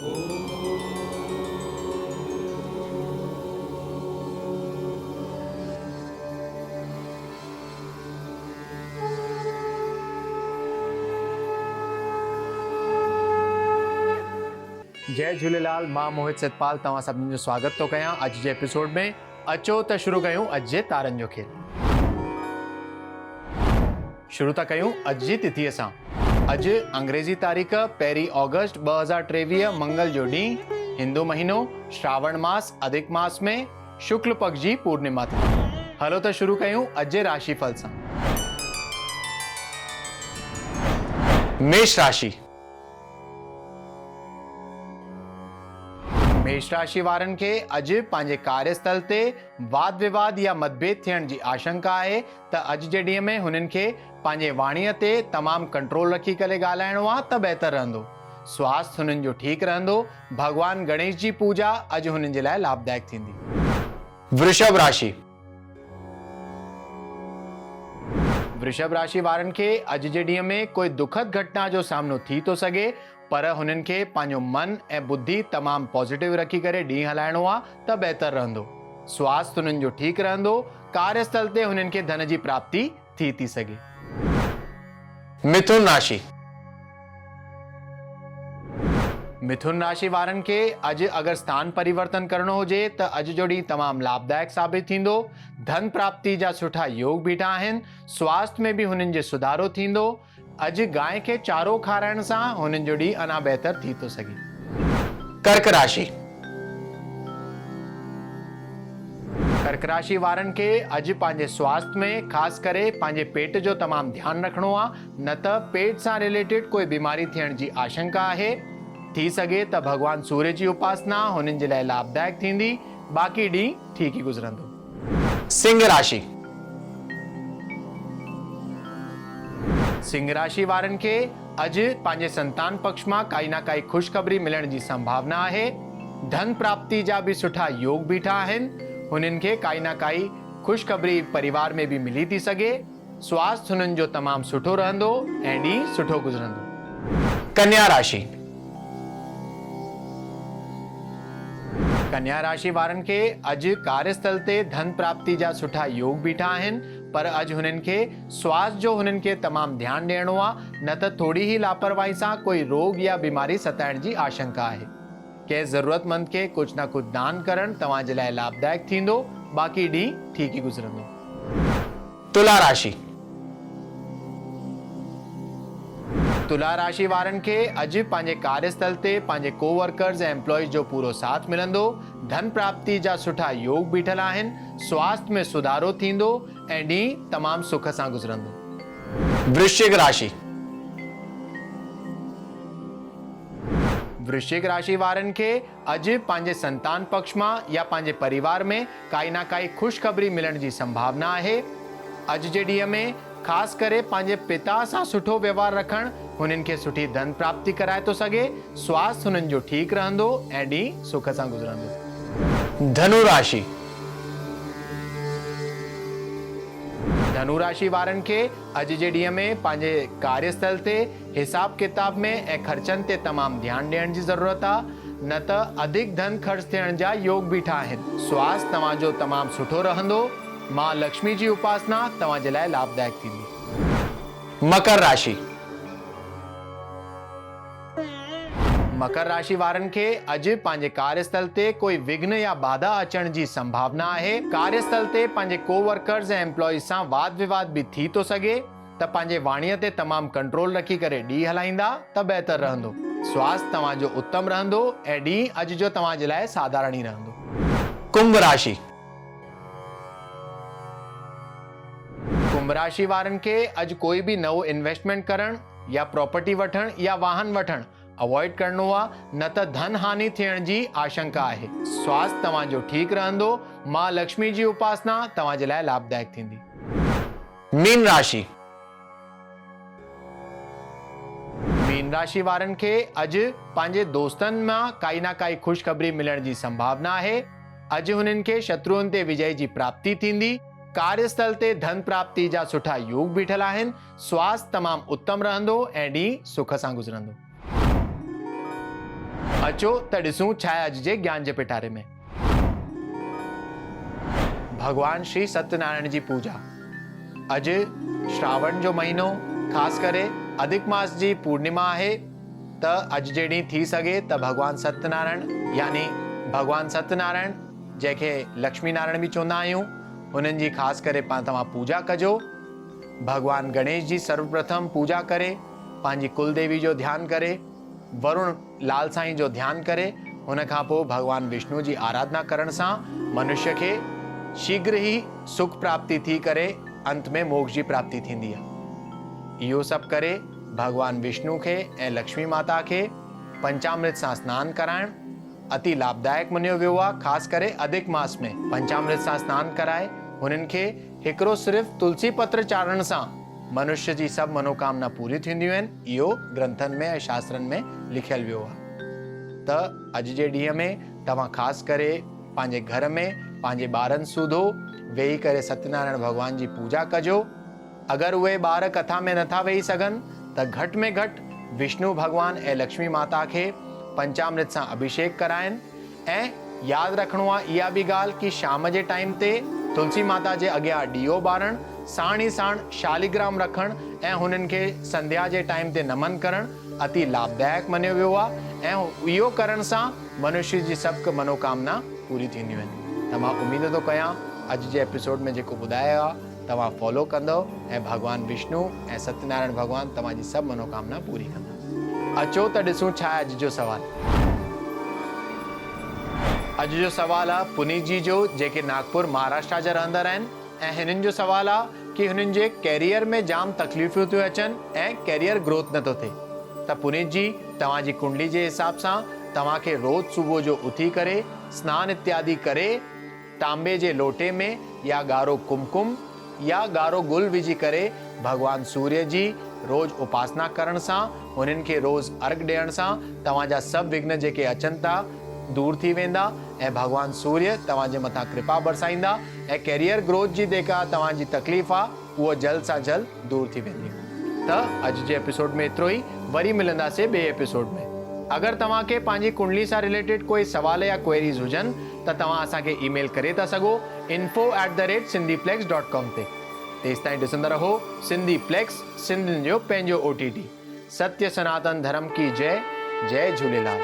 जय झूलेलाल, मां मोहित सतपाल तव्हां सभिनी जो स्वागत थो कयां अॼु जे एपिसोड में। अचो त शुरू कयूं अॼु जे तारनि जो खेल। शुरू था कयूं अॼु जी तिथीअ सां। अॼु अंग्रेज़ी तारीख़ 1 ऑगस्ट 2023 मंगल जो ॾींहुं, हिंदू महीनो श्रावण मास अधिक मास में शुक्ल पक्ष जी पूर्णिमा तिथि। हलो त शुरू कयूं अॼु जे राशिफल सां। मेष राशि। मेष राशि वारनि खे अॼु पंहिंजे कार्यस्थल ते वाद विवाद या मतभेद थियण जी आशंका आहे त अॼु जे ॾींहं में हुननि खे पंहिंजे वाणीअ ते तमामु कंट्रोल रखी करे ॻाल्हाइणो आहे त बहितर रहंदो। स्वास्थ्य हुननि जो ठीकु रहंदो। भगवान गणेश जी पूजा अॼु हुननि जे लाइ लाभदायक थींदी। वृषभ राशि। वृषभ राशि वारनि खे अॼु जे ॾींहं में कोई दुखद घटना जो सामनो थी थो सघे, पर हुननि खे पंहिंजो मन ऐं बुद्धि तमामु पॉजिटिव रखी करे ॾींहुं हलाइणो आहे त बहितर रहंदो। स्वास्थ्य हुननि जो ठीकु रहंदो। कार्यस्थल ते हुननि खे धन जी प्राप्ति थी सघे। मिथुन राशि। मिथुन राशि वारनि खे अॼु अगरि स्थान परिवर्तन करणो हुजे त अॼु जो ॾींहुं तमामु लाभदायक साबित थींदो। धन प्राप्ति जा सुठा योग बीठा आहिनि। स्वास्थ्य में बि हुननि जे सुधारो थींदो। अॼु गांइ खे चारो खाराइण सां हुननि जो ॾींहुं अञा बहितर थी थो सघे। कर्क राशि। कर्क राशि वारनि खे अॼु पंहिंजे स्वास्थ्य में ख़ासि करे पंहिंजे पेट जो तमामु ध्यानु रखणो आहे, न त पेट सां रिलेटेड कोई बीमारी थियण जी आशंका आहे। थी सघे त भगवान सूर्य जी उपासना हुननि जे लाइ लाभदायक थींदी। बाक़ी ॾींहुं ठीकु ई गुज़रंदो। सिंह राशि। सिंह राशि वारनि खे अॼु पंहिंजे संतान पक्ष मां काई न काई ख़ुशख़बरी मिलण जी संभावना आहे। धन प्राप्ति जा बि सुठा योग बीठा आहिनि। हुननि खे काई न काई ख़ुशख़बरी परिवार में बि मिली थी सघे। स्वास्थ्य हुननि जो तमामु सुठो रहंदो ऐं ॾींहुं सुठो गुज़रंदो। कन्या राशि। कन्या राशि वारनि खे अॼु कार्यस्थल ते धन प्राप्ति जा सुठा योग बीठा आहिनि, पर अॼु हुननि खे स्वास्थ्य जो हुननि खे तमामु ध्यानु ॾियणो आहे, न त थोरी ई लापरवाही सां कोई रोग या बीमारी सताइण जी आशंका आहे। कंहिं ज़रूरतमंद खे कुझु न कुझु दान करणु तव्हांजे लाइ लाभदायक थींदो। बाक़ी ॾींहुं ठीकु ई गुज़रंदो। तुला राशि। तुला राशि वारनि खे अॼु पंहिंजे कार्यस्थल ते पंहिंजे कोवर्कर्स ऐं एम्प्लॉइज़ जो पूरो साथ मिलंदो। धन प्राप्ति जा सुठा योग बीठल आहिनि। स्वास्थ्य में सुधारो थींदो ऐं ॾींहुं तमामु सुख सां गुज़रंदो। वृश्चिक राशि। वृश्चिक राशि वारनि खे अॼु पंहिंजे संतान पक्ष मां या पंहिंजे परिवार में काई न काई ख़ुशख़बरी मिलण जी संभावना आहे। अॼु जे ॾींहं में ख़ासि करे पंहिंजे पिता सां सुठो व्यवहार रखणु हुननि खे सुठी धन प्राप्ति कराए थो सघे। स्वास्थ्य हुननि जो ठीकु रहंदो ऐं ॾींहुं सुख सां गुज़रंदो। धनु राशि। धनु राशि वारनि खे अॼु जे ॾींहं में पंहिंजे कार्यस्थल ते हिसाब किताब में ऐं ख़र्चनि ते तमामु ध्यानु ॾियण जी ज़रूरत आहे, न त अधिक धन ख़र्च थियण जा योग बीठा आहिनि। स्वास्थ्य तव्हांजो तमामु सुठो रहंदो। मां लक्ष्मी जी उपासना तव्हांजे लाइ लाभदायक थींदी। मकर राशि। मकर राशि वारनि खे अॼु पंहिंजे कार्यस्थल ते कोई विघ्न या बाधा अचण जी संभावना आहे। कार्यस्थल ते पंहिंजे कोवर्कर्स ऐं एम्प्लॉइज़ सां वाद विवाद बि थी थो सघे, त पंहिंजे वाणीअ ते तमामु कंट्रोल रखी करे ॾींहुं हलाईंदा त बहितर रहंदो। स्वास्थ्य तव्हांजो उत्तम रहंदो ऐं ॾींहुं अॼु जो तव्हांजे लाइ साधारण ई रहंदो। कुंभ राशि। कुंभ राशि वारनि खे अॼु कोई बि नओ इन्वेस्टमेंट करणु या प्रॉपर्टी वठणु या वाहन वठणु अवॉइड करणो आहे, न त धन हानि थियण जी आशंका आहे। स्वास्थ्य तव्हांजो ठीकु रहंदो। मां लक्ष्मी जी उपासना तव्हांजे लाइ लाभदायक थींदी। मीन राशि। मीन राशि वारनि खे अॼु पंहिंजे दोस्तनि मां काई न काई ख़ुशख़बरी मिलण जी संभावना आहे। अॼु हुननि खे शत्रुअनि ते विजय जी प्राप्ति थींदी। कार्यस्थल ते धन प्राप्ति जा सुठा योग बीठल आहिनि। स्वास्थ्य तमामु उत्तम रहंदो ऐं ॾींहुं सुख सां गुज़रंदो। अचो त ॾिसूं छा आहे अॼु जे ज्ञान जे पिटारे में। भगवान श्री सत्यनारायण जी पूजा। अॼु श्रावण जो महीनो, ख़ासि करे अधिक मास जी पूर्णिमा आहे, त अॼु जे ॾींहुं थी सघे त भगवान सत्यनारायण यानी भगवान सत्यनारायण जंहिंखे लक्ष्मी नारायण बि चवंदा आहियूं, उन्हनि जी ख़ासि करे तव्हां पूजा कजो। भगवान गणेश जी सर्वप्रथम पूजा करे, पंहिंजी कुलदेवी जो ध्यानु करे, वरुण लाल साईं जो ध्यानु करे, हुन खां पोइ भगवान विष्णु जी आराधना करण सां मनुष्य खे शीघ्र ही सुख प्राप्ति थी करे अंत में मोक्ष जी प्राप्ति थींदी आहे। इहो सभु करे भगवान विष्णु खे ऐं लक्ष्मी माता खे पंचामृत सां सनानु कराइण अति लाभदायक मञियो वियो आहे। ख़ासि करे अधिक मास में पंचामृत सां सनानु कराए हुननि खे हिकिड़ो सिर्फ़ तुलसी पत्र चाढ़ण सां मनुष्य जी सभु मनोकामना पूरी थींदियूं आहिनि। इहो ग्रंथनि में ऐं शास्त्रनि में लिखियलु वियो आहे। त अॼु जे ॾींहं में तव्हां ख़ासि करे पंहिंजे घर में पंहिंजे ॿारनि सूधो वेही करे सत्यनारायण भगवान जी पूजा कजो। अगरि उहे ॿार कथा में नथा वेही सघनि त घटि में घटि विष्णु भगवान ऐं लक्ष्मी माता खे पंचामृत सां अभिषेक कराइनि। ऐं यादि रखिणो आहे इहा बि ॻाल्हि कि शाम जे टाइम ते तुलसी माता जे अॻियां ॾीओ ॿारण, साण ई साण शालिग्राम रखणु ऐं हुननि खे संध्या जे टाइम ते नमन करणु अति लाभदायक मञियो वियो आहे। ऐं इहो करण सां मनुष्य जी सभु मनोकामना पूरी थींदियूं आहिनि। त मां उमेद थो कयां अॼु जे एपिसोड में जेको ॿुधायो आहे तव्हां फॉलो कंदव ऐं भगवान विष्णु ऐं सत्यनारायण भगवान तव्हांजी सभु मनोकामना पूरी कंदा। अचो त ॾिसूं छा आहे अॼु जो सवाल। अॼु जो सवाल आहे पुनीत जी जो, जेके नागपुर महाराष्ट्र जा रहंदड़ आहिनि। ऐं हिननि जो सवाल आहे कि हुननि जे कैरियर में जाम तकलीफ़ूं थियूं अचनि ऐं कैरियर ग्रोथ नथो थिए। त पुनीत जी, तव्हांजी कुंडली जे हिसाब सां तव्हांखे रोज़ सुबुह जो उथी करे सनानु इत्यादि करे तांबे जे लोटे में या ॻाढ़ो कुमकुम या ॻाढ़ो गुल विझी करे भगवान सूर्य जी रोज़ उपासना करण सां, हुननि खे रोज़ अर्घ ॾियण सां तव्हांजा सभु विघ्न जेके अचनि था दूर थी वेंदा ऐं भगवान सूर्य तव्हांजे मथां कृपा बरसाईंदा ऐं कैरियर ग्रोथ जी जेका तव्हांजी तकलीफ़ आहे उहो जल्द सां जल्द दूर थी वेंदी। त अॼु जे एपिसोड में एतिरो ई। वरी मिलंदासीं ॿिए एपिसोड में। अगरि तव्हांखे पंहिंजी कुंडली सां रिलेटेड कोई सवाल या क्वेरीज़ हुजनि त तव्हां असांखे ईमेल करे था सघो info@sindhiplex.com ते। तेसिताईं ॾिसंदा रहो सिंधीप्लेक्स, सिंधियुनि जो पंहिंजो OTT। सत्य सनातन धर्म की जय। जय झूलेलाल।